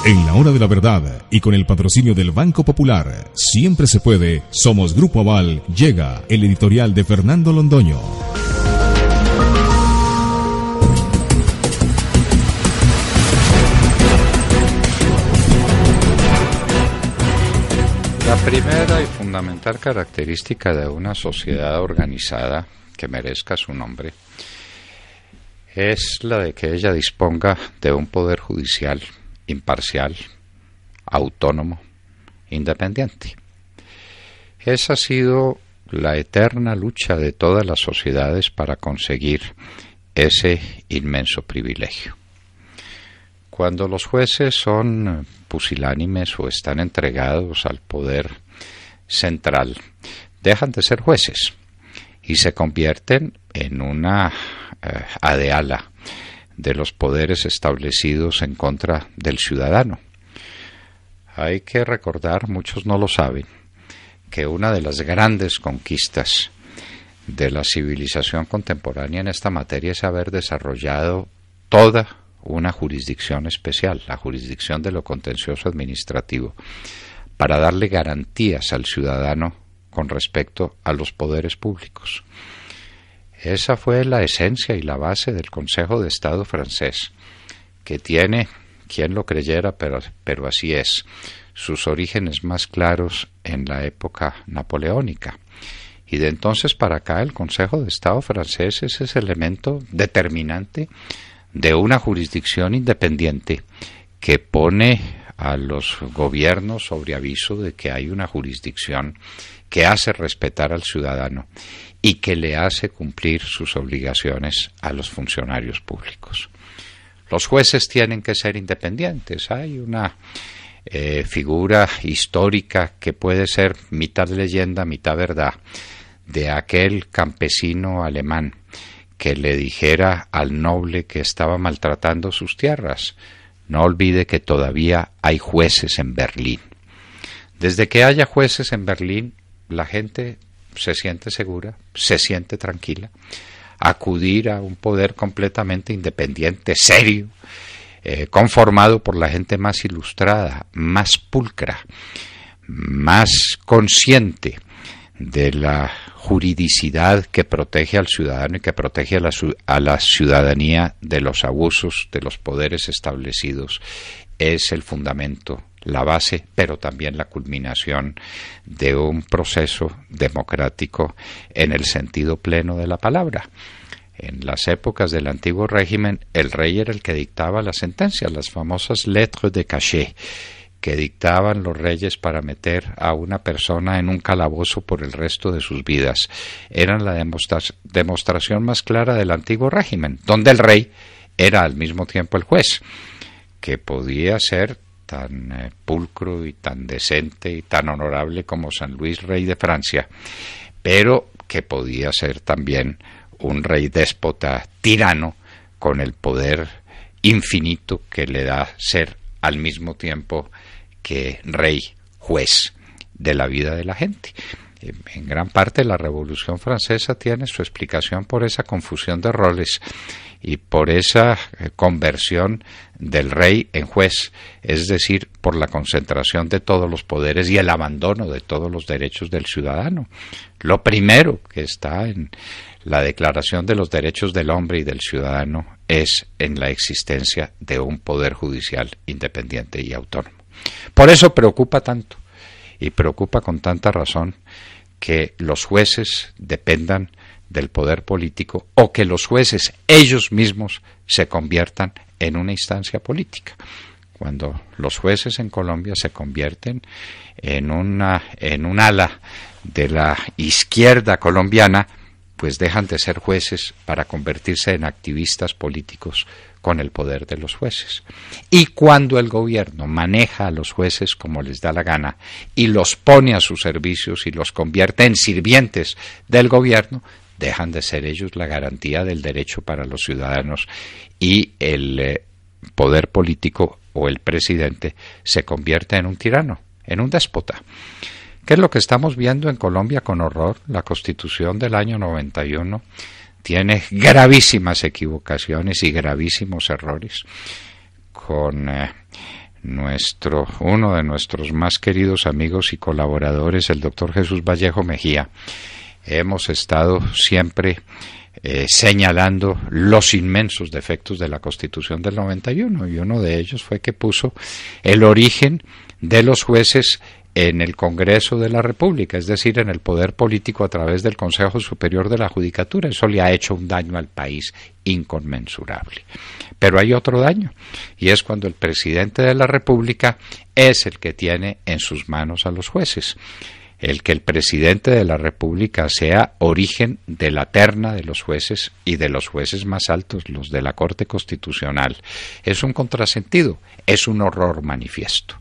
En la hora de la verdad y con el patrocinio del Banco Popular, siempre se puede, somos Grupo Aval, llega el editorial de Fernando Londoño. La primera y fundamental característica de una sociedad organizada que merezca su nombre es la de que ella disponga de un poder judicial imparcial, autónomo, independiente. Esa ha sido la eterna lucha de todas las sociedades para conseguir ese inmenso privilegio. Cuando los jueces son pusilánimes o están entregados al poder central, dejan de ser jueces y se convierten en una adeala de los poderes establecidos en contra del ciudadano. Hay que recordar, muchos no lo saben, que una de las grandes conquistas de la civilización contemporánea en esta materia es haber desarrollado toda una jurisdicción especial, la jurisdicción de lo contencioso administrativo, para darle garantías al ciudadano con respecto a los poderes públicos. Esa fue la esencia y la base del Consejo de Estado francés, que tiene, quien lo creyera, pero así es, sus orígenes más claros en la época napoleónica. Y de entonces para acá el Consejo de Estado francés es ese elemento determinante de una jurisdicción independiente que pone a los gobiernos sobre aviso de que hay una jurisdicción que hace respetar al ciudadano y que le hace cumplir sus obligaciones a los funcionarios públicos. Los jueces tienen que ser independientes. Hay una figura histórica que puede ser mitad leyenda, mitad verdad, de aquel campesino alemán que le dijera al noble que estaba maltratando sus tierras: no olvide que todavía hay jueces en Berlín. Desde que haya jueces en Berlín, la gente se siente segura, se siente tranquila. Acudir a un poder completamente independiente, serio, conformado por la gente más ilustrada, más pulcra, más consciente de la juridicidad que protege al ciudadano y que protege a la ciudadanía de los abusos de los poderes establecidos, es el fundamento, la base, pero también la culminación de un proceso democrático en el sentido pleno de la palabra. En las épocas del antiguo régimen, el rey era el que dictaba las sentencias, las famosas lettres de cachet, que dictaban los reyes para meter a una persona en un calabozo por el resto de sus vidas. Eran la demostración más clara del antiguo régimen, donde el rey era al mismo tiempo el juez, que podía ser tan pulcro y tan decente y tan honorable como San Luis, rey de Francia, pero que podía ser también un rey déspota, tirano, con el poder infinito que le da ser al mismo tiempo que rey, juez de la vida de la gente. En gran parte la Revolución Francesa tiene su explicación por esa confusión de roles y por esa conversión del rey en juez, es decir, por la concentración de todos los poderes y el abandono de todos los derechos del ciudadano. Lo primero que está en la Declaración de los Derechos del Hombre y del Ciudadano es en la existencia de un poder judicial independiente y autónomo. Por eso preocupa tanto, y preocupa con tanta razón, que los jueces dependan del poder político o que los jueces ellos mismos se conviertan en una instancia política. Cuando los jueces en Colombia se convierten en un ala de la izquierda colombiana, pues dejan de ser jueces para convertirse en activistas políticos con el poder de los jueces. Y cuando el gobierno maneja a los jueces como les da la gana y los pone a sus servicios y los convierte en sirvientes del gobierno, dejan de ser ellos la garantía del derecho para los ciudadanos y el poder político o el presidente se convierte en un tirano, en un déspota. ¿Qué es lo que estamos viendo en Colombia con horror? La Constitución del año 91 tiene gravísimas equivocaciones y gravísimos errores, con uno de nuestros más queridos amigos y colaboradores, el doctor Jesús Vallejo Mejía, hemos estado siempre señalando los inmensos defectos de la Constitución del 91, y uno de ellos fue que puso el origen de los jueces en el Congreso de la República, es decir, en el poder político a través del Consejo Superior de la Judicatura. Eso le ha hecho un daño al país inconmensurable. Pero hay otro daño, y es cuando el presidente de la República es el que tiene en sus manos a los jueces. El que el presidente de la República sea origen de la terna de los jueces y de los jueces más altos, los de la Corte Constitucional, es un contrasentido, es un horror manifiesto.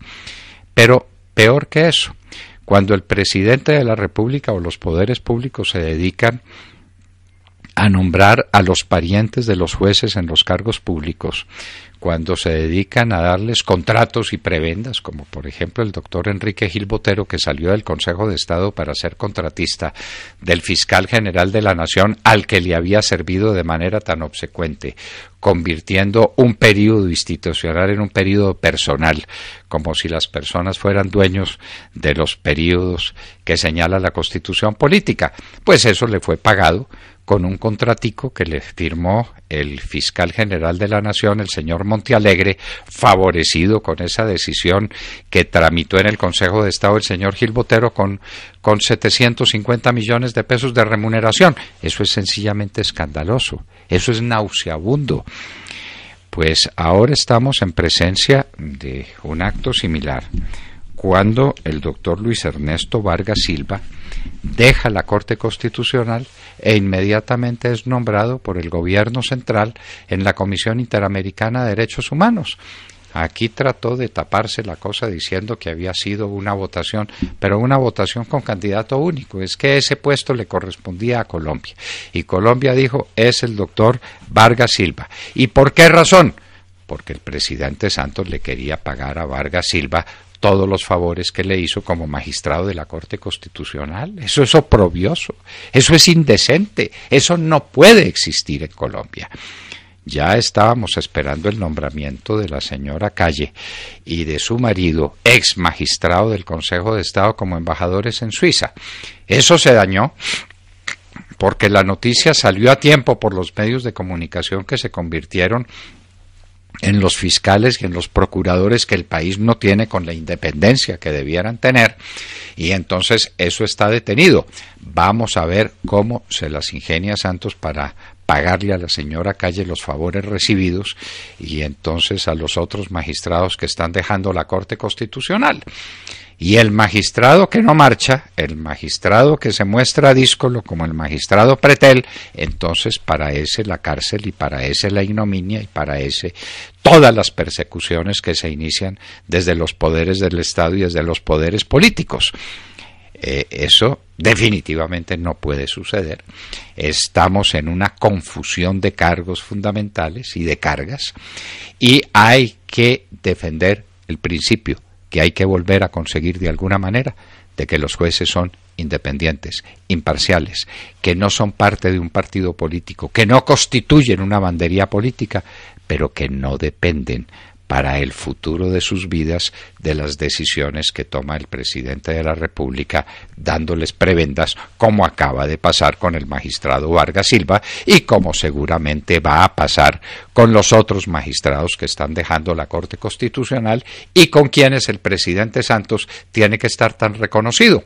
Pero peor que eso, cuando el presidente de la República o los poderes públicos se dedican a nombrar a los parientes de los jueces en los cargos públicos, cuando se dedican a darles contratos y prebendas, como por ejemplo el doctor Enrique Gil Botero, que salió del Consejo de Estado para ser contratista del fiscal general de la Nación, al que le había servido de manera tan obsecuente, convirtiendo un período institucional en un período personal, como si las personas fueran dueños de los períodos que señala la Constitución política. Pues eso le fue pagado con un contratico que le firmó el fiscal general de la Nación, el señor Montealegre, favorecido con esa decisión que tramitó en el Consejo de Estado el señor Gil Botero con 750 millones de pesos de remuneración. Eso es sencillamente escandaloso, eso es nauseabundo. Pues ahora estamos en presencia de un acto similar, cuando el doctor Luis Ernesto Vargas Silva deja la Corte Constitucional e inmediatamente es nombrado por el gobierno central en la Comisión Interamericana de Derechos Humanos. Aquí trató de taparse la cosa diciendo que había sido una votación, pero una votación con candidato único. Es que ese puesto le correspondía a Colombia. Y Colombia dijo, es el doctor Vargas Silva. ¿Y por qué razón? Porque el presidente Santos le quería pagar a Vargas Silva todos los favores que le hizo como magistrado de la Corte Constitucional. Eso es oprobioso, eso es indecente, eso no puede existir en Colombia. Ya estábamos esperando el nombramiento de la señora Calle y de su marido, ex magistrado del Consejo de Estado, como embajadores en Suiza. Eso se dañó porque la noticia salió a tiempo por los medios de comunicación que se convirtieron en los fiscales y en los procuradores que el país no tiene con la independencia que debieran tener, y entonces eso está detenido. Vamos a ver cómo se las ingenia Santos para pagarle a la señora Calle los favores recibidos y entonces a los otros magistrados que están dejando la Corte Constitucional. Y el magistrado que no marcha, el magistrado que se muestra díscolo como el magistrado Pretel, entonces para ese la cárcel y para ese la ignominia y para ese todas las persecuciones que se inician desde los poderes del Estado y desde los poderes políticos. Eso definitivamente no puede suceder. Estamos en una confusión de cargos fundamentales y de cargas, y hay que defender el principio que hay que volver a conseguir de alguna manera, de que los jueces son independientes, imparciales, que no son parte de un partido político, que no constituyen una bandería política, pero que no dependen para el futuro de sus vidas de las decisiones que toma el presidente de la República, dándoles prebendas, como acaba de pasar con el magistrado Vargas Silva y como seguramente va a pasar con los otros magistrados que están dejando la Corte Constitucional y con quienes el presidente Santos tiene que estar tan reconocido,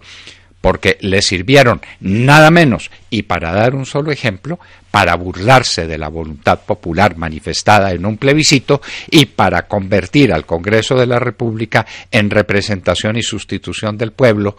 porque le sirvieron nada menos, y para dar un solo ejemplo, para burlarse de la voluntad popular manifestada en un plebiscito y para convertir al Congreso de la República en representación y sustitución del pueblo.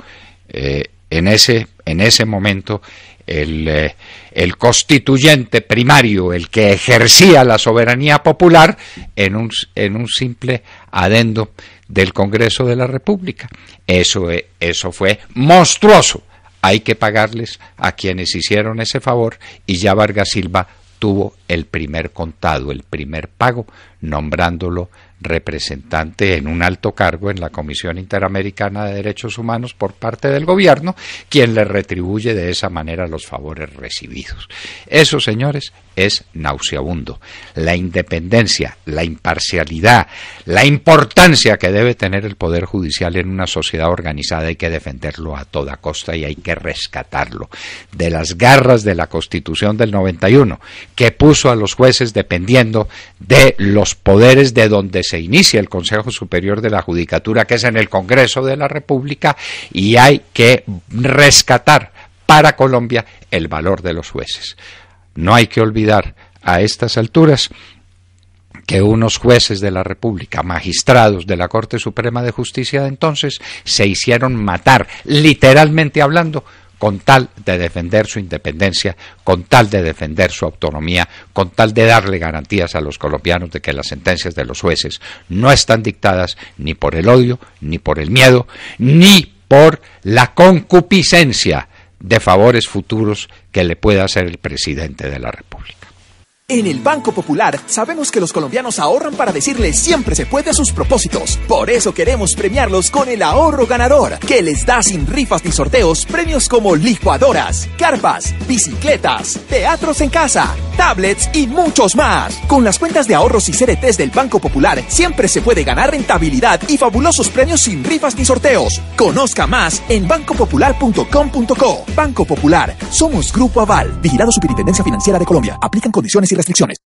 En ese momento el constituyente primario, el que ejercía la soberanía popular, en un simple adendo del Congreso de la República. Eso fue monstruoso. Hay que pagarles a quienes hicieron ese favor, y ya Vargas Silva tuvo el primer contado, el primer pago, nombrándolo representante en un alto cargo en la Comisión Interamericana de Derechos Humanos por parte del gobierno, quien le retribuye de esa manera los favores recibidos. Eso, señores, es nauseabundo. La independencia, la imparcialidad, la importancia que debe tener el Poder Judicial en una sociedad organizada hay que defenderlo a toda costa y hay que rescatarlo de las garras de la Constitución del 91, que puso a los jueces dependiendo de los poderes de donde se inicia el Consejo Superior de la Judicatura, que es en el Congreso de la República, y hay que rescatar para Colombia el valor de los jueces. No hay que olvidar a estas alturas que unos jueces de la República, magistrados de la Corte Suprema de Justicia de entonces, se hicieron matar, literalmente hablando, con tal de defender su independencia, con tal de defender su autonomía, con tal de darle garantías a los colombianos de que las sentencias de los jueces no están dictadas ni por el odio, ni por el miedo, ni por la concupiscencia de favores futuros que le pueda hacer el presidente de la República. En el Banco Popular sabemos que los colombianos ahorran para decirle siempre se puede a sus propósitos. Por eso queremos premiarlos con el ahorro ganador, que les da sin rifas ni sorteos premios como licuadoras, carpas, bicicletas, teatros en casa, tablets y muchos más. Con las cuentas de ahorros y CDTs del Banco Popular siempre se puede ganar rentabilidad y fabulosos premios sin rifas ni sorteos. Conozca más en bancopopular.com.co. Banco Popular, somos Grupo Aval, vigilado Superintendencia Financiera de Colombia. Aplican condiciones y restricciones.